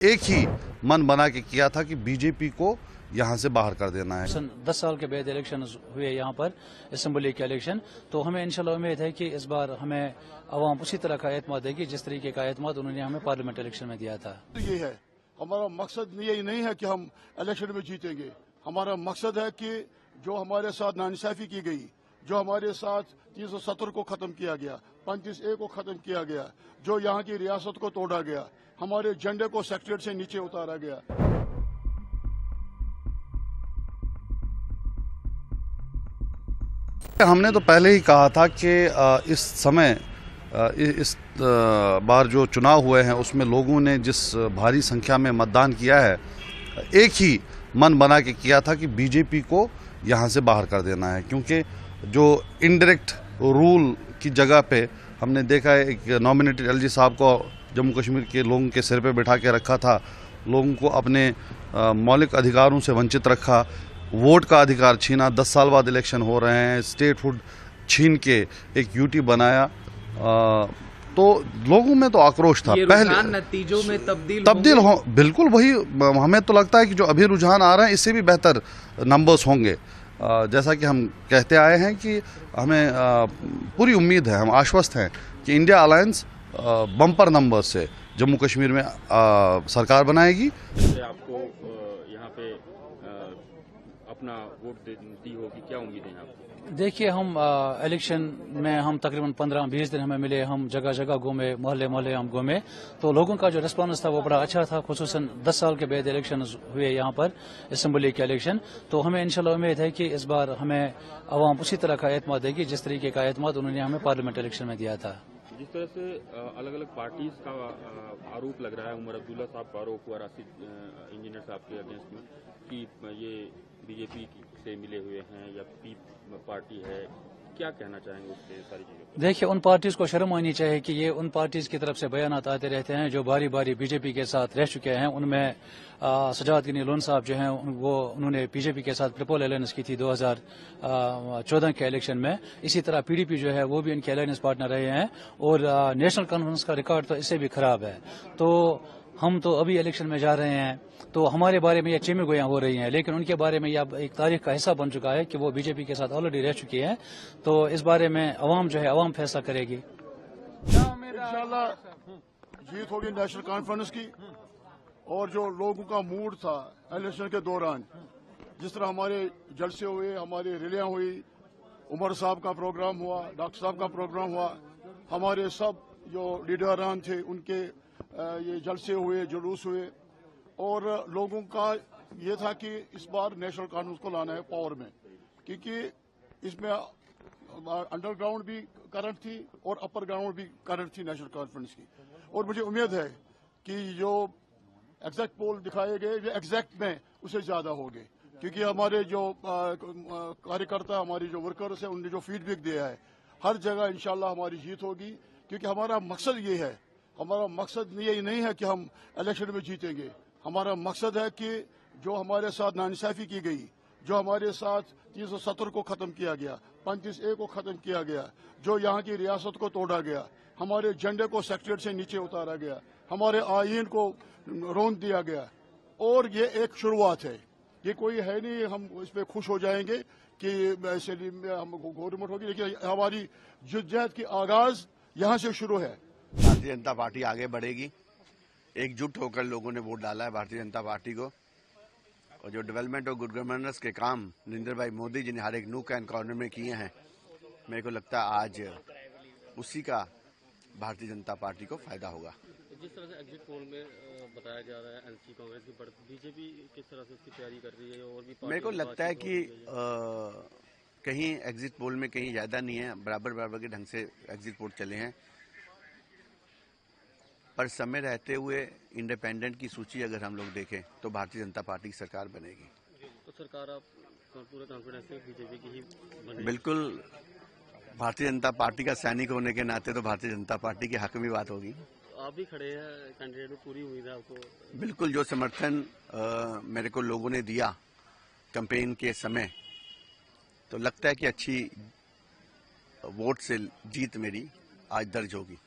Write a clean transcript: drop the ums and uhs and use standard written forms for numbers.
एक ही मन बना के किया था कि बीजेपी को यहाँ से बाहर कर देना है। 10 साल के बाद इलेक्शन हुए यहाँ पर असेंबली के इलेक्शन, तो हमें इंशाल्लाह उम्मीद है कि इस बार हमें अवाम उसी तरह का एतमाद देगी जिस तरीके का एतमाद उन्होंने हमें पार्लियामेंट इलेक्शन में दिया था। तो ये है हमारा मकसद, ये नहीं है कि हम इलेक्शन में जीतेंगे। हमारा मकसद है कि जो हमारे साथ नाइंसाफी की गई, जो हमारे साथ 370 को खत्म किया गया, 35A को खत्म किया गया, जो यहाँ की रियासत को तोड़ा गया, हमारे झंडे को सेक्रेटरीट से नीचे उतारा गया। हमने तो पहले ही कहा था कि इस समय इस बार जो चुनाव हुए हैं उसमें लोगों ने जिस भारी संख्या में मतदान किया है, एक ही मन बना के किया था कि बीजेपी को यहाँ से बाहर कर देना है। क्योंकि जो इनडायरेक्ट रूल की जगह पे हमने देखा है, एक नॉमिनेटेड एलजी साहब को जम्मू कश्मीर के लोगों के सिर पे बैठा के रखा था, लोगों को अपने मौलिक अधिकारों से वंचित रखा, वोट का अधिकार छीना, 10 साल बाद इलेक्शन हो रहे हैं, स्टेटहुड छीन के एक यूटी बनाया। तो लोगों में तो आक्रोश था। पहले नतीजों में तब्दील हो, बिल्कुल वही हमें तो लगता है कि जो अभी रुझान आ रहे हैं इससे भी बेहतर नंबर्स होंगे। जैसा कि हम कहते आए हैं कि हमें पूरी उम्मीद है, हम आश्वस्त हैं कि इंडिया अलायंस बम्पर नंबर से जम्मू कश्मीर में सरकार बनाएगी। आपको यहाँ पे अपना वोट दी होगी, क्या उम्मीद है आपको? देखिए, हम इलेक्शन में हम तकरीबन 15-20 दिन हमें मिले, हम जगह जगह घूमे, मोहल्ले मोहल्ले हम घूमे, तो लोगों का जो रिस्पॉन्स था वो बड़ा अच्छा था। खुसूसन 10 साल के बाद इलेक्शन हुए यहाँ पर असेंबली के इलेक्शन, तो हमें इंशाल्लाह उम्मीद है कि इस बार हमें अवाम उसी तरह का एतमाद देगी जिस तरीके का एतमाद उन्होंने हमें पार्लियामेंट इलेक्शन में दिया था। जिस तरह से अलग अलग पार्टीज का आरोप लग रहा है, उमर अब्दुल्ला साहब का आरोप हुआ राशिद इंजीनियर साहब के अगेंस्ट में कि ये बीजेपी से मिले हुए हैं या पी पार्टी है, क्या कहना चाहेंगे उससे सारी चीजों? देखिए, उन पार्टीज को शर्म आनी चाहिए कि ये उन पार्टीज की तरफ से बयानात आते रहते हैं जो बारी बारी बीजेपी के साथ रह चुके हैं। उनमें सजाद गनी लोन साहब जो हैं वो उन्होंने बीजेपी के साथ ट्रिपल अलायंस की थी 2014 के इलेक्शन में। इसी तरह पीडीपी जो है वो भी इनके अलायंस पार्टनर रहे हैं, और नेशनल कॉन्फ्रेंस का रिकॉर्ड तो इससे भी खराब है। तो हम तो अभी इलेक्शन में जा रहे हैं, तो हमारे बारे में ये चेमी गोयां हो रही हैं, लेकिन उनके बारे में यह एक तारीख का हिस्सा बन चुका है कि वो बीजेपी के साथ ऑलरेडी रह चुके हैं। तो इस बारे में अवाम जो है अवाम फैसला करेगी। इंशाल्लाह जीत होगी नेशनल कॉन्फ्रेंस की। और जो लोगों का मूड था इलेक्शन के दौरान, जिस तरह हमारे जलसे हुए, हमारी रैलियां हुई, उमर साहब का प्रोग्राम हुआ, डॉक्टर साहब का प्रोग्राम हुआ, हमारे सब जो लीडरान थे उनके ये जलसे हुए, जुलूस हुए, और लोगों का ये था कि इस बार नेशनल कॉन्फ्रेंस को लाना है पावर में, क्योंकि इसमें अंडरग्राउंड भी करंट थी और अपर ग्राउंड भी करंट थी नेशनल कॉन्फ्रेंस की। और मुझे उम्मीद है कि जो एग्जैक्ट पोल दिखाए गए ये एग्जैक्ट में उससे ज्यादा होंगे, क्योंकि हमारे जो कार्यकर्ता, हमारी जो वर्कर्स हैं, उन्होंने जो फीडबैक दिया है, हर जगह इंशाल्लाह हमारी जीत होगी। क्योंकि हमारा मकसद ये है, हमारा मकसद ये नहीं है कि हम इलेक्शन में जीतेंगे। हमारा मकसद है कि जो हमारे साथ नाइंसाफी की गई, जो हमारे साथ 370 को खत्म किया गया, 35A को खत्म किया गया, जो यहाँ की रियासत को तोड़ा गया, हमारे झंडे को सेक्रेटरीट से नीचे उतारा गया, हमारे आईन को रौंद दिया गया, और ये एक शुरुआत है, ये कोई है नहीं हम इस पर खुश हो जाएंगे कि हम गवर्नमेंट होगी, लेकिन हमारी जिद्दत की आगाज यहाँ से शुरू है। भारतीय जनता पार्टी आगे बढ़ेगी। एकजुट होकर लोगों ने वोट डाला है भारतीय जनता पार्टी को, और जो डेवलपमेंट और गुड गवर्नेंस के काम नरेंद्र भाई मोदी जी ने हर एक नूक एंड कॉर्नर में किए हैं, मेरे को लगता है आज उसी का भारतीय जनता पार्टी को फायदा होगा। जिस तरह से एग्जिट पोल में बताया जा रहा है एनसी कांग्रेस की बढ़त, बीजेपी किस तरह से उसकी तैयारी कर रही है? और भी मेरे को लगता है कि कहीं एग्जिट पोल में कहीं ज्यादा नहीं है, बराबर बराबर के ढंग से एग्जिट पोल चले हैं, पर समय रहते हुए इंडिपेंडेंट की सूची अगर हम लोग देखें तो भारतीय जनता पार्टी की सरकार बनेगी। तो सरकार आप पूरे कॉन्फिडेंस से बीजेपी की ही बनेगी? बिल्कुल, भारतीय जनता पार्टी का सैनिक होने के नाते तो भारतीय जनता पार्टी के हक में बात होगी। आप भी खड़े हैं कैंडिडेट में, पूरी उम्मीद है आपको? बिल्कुल, जो समर्थन मेरे को लोगों ने दिया कैंपेन के समय, तो लगता है कि अच्छी वोट से जीत मेरी आज दर्ज होगी।